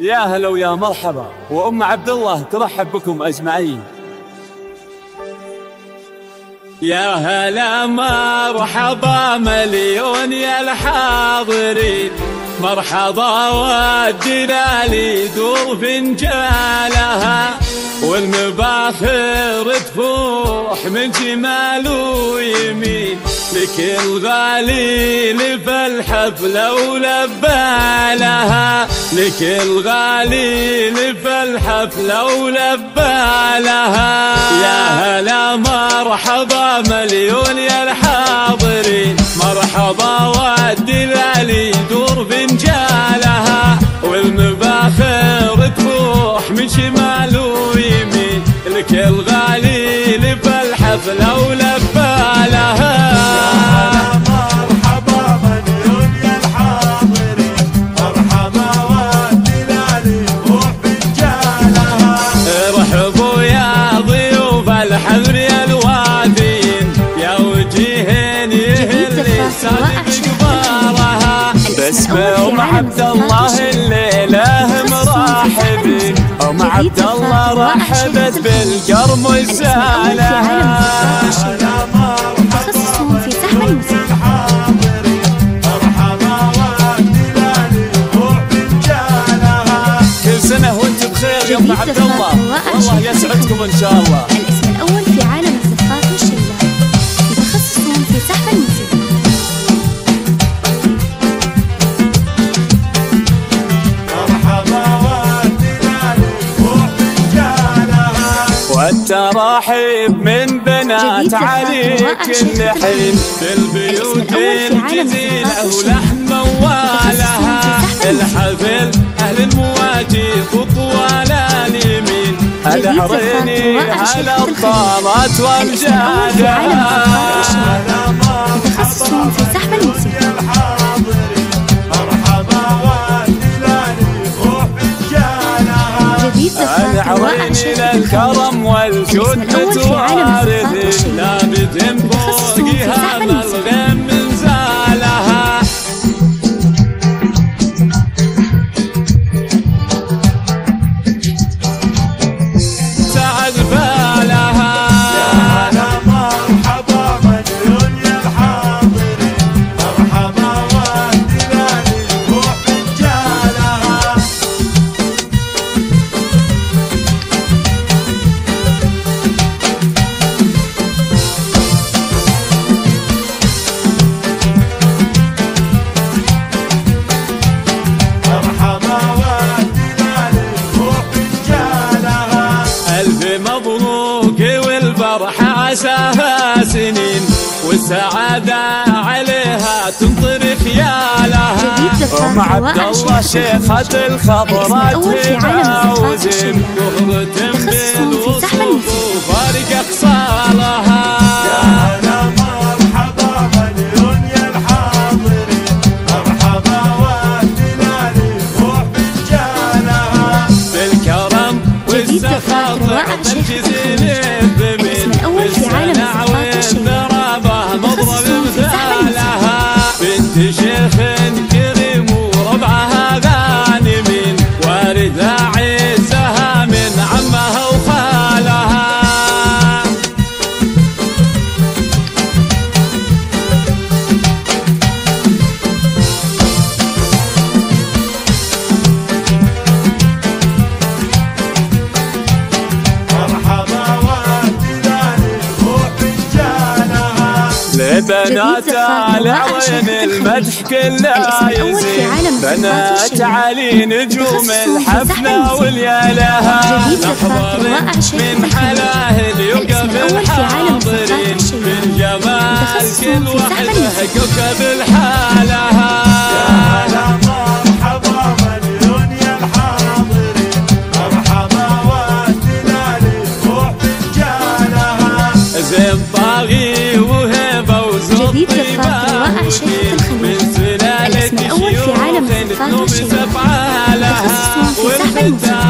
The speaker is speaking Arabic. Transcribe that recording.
يا هلا ويا مرحبا، وأم عبد الله ترحب بكم أجمعين. يا هلا مرحبا مليون يا الحاضرين، مرحبا والدلالي دور فنجالها، والمباخر تفوح من شمال ويمين، لكل غالي لفى الحفلة ولبالها، لكل غالي لفى الحفلة ولبالها. يا هلا مرحبا مليون يا الحاضرين، مرحبا والدلالي دور فنجالها، والمباخر تفوح من شمال ويمين، لكل غالي لفى الحفلة ولبالها. الحذر يا الوادين يا وجيهين يهلي سادق كبارها، باسم أم عبد الله الليلة مرحبين، أم عبد الله رحبت بالقرم سالها. تخصصهم في سحب الموسيقى. كل سنة وانت بخير يا أم عبد الله، والله يسعدكم إن شاء الله. الاسم الأول في عالم الزفاف والشيلة، تخصصهم في سحب الموسيقى. والتراحيب من بنات علي كل حين، بالبيوت الجزيلة ولحن موالها، الحفل أهل المواجي خطوال اليمين، العريني على الطامات وامجادها. تخصصهم في سحب الموسيقى. العريني للكرم والجود متوارثين، لابد فوقها الغيم من زالها. سعد بالها. يا هلا مرحبا مليون يا الحاضرين، مرحبا والدلالي روح فنجالها. مبروك والفرحة عساها سنين، والسعادة عليها تنطر خيالها. أم عبد الله شيخة الخضرات متعوزين، وهرة بالوصوف وفارق أقصالها. يا هلا مرحبا مليون يا الحاضرين، مرحبا والدلالي روح فنجالها، بالكرم والسخاء الجزيل الذمين، بالسنع والذرابة مضرب مثالها، بنت شيخ كريم وربعها غانمين، واردة عزها من عمها وخالها. لبنات العرين المدح كله يزين، بنات علي نجوم الحفلة واليالها، نحضر من حلاه يوقف الحاضرين، من جمال كل وحده كوكب الحالها. يا هلا مرحبا مليون يا الحاضرين، مرحبا والدلالي روح فنجالها، زين طاغي جديد للفاخر رائع شيخة الخليج. الاسم الأول في عالم الزفاف والشيلة، تخصصهم في سحب الموسيقى.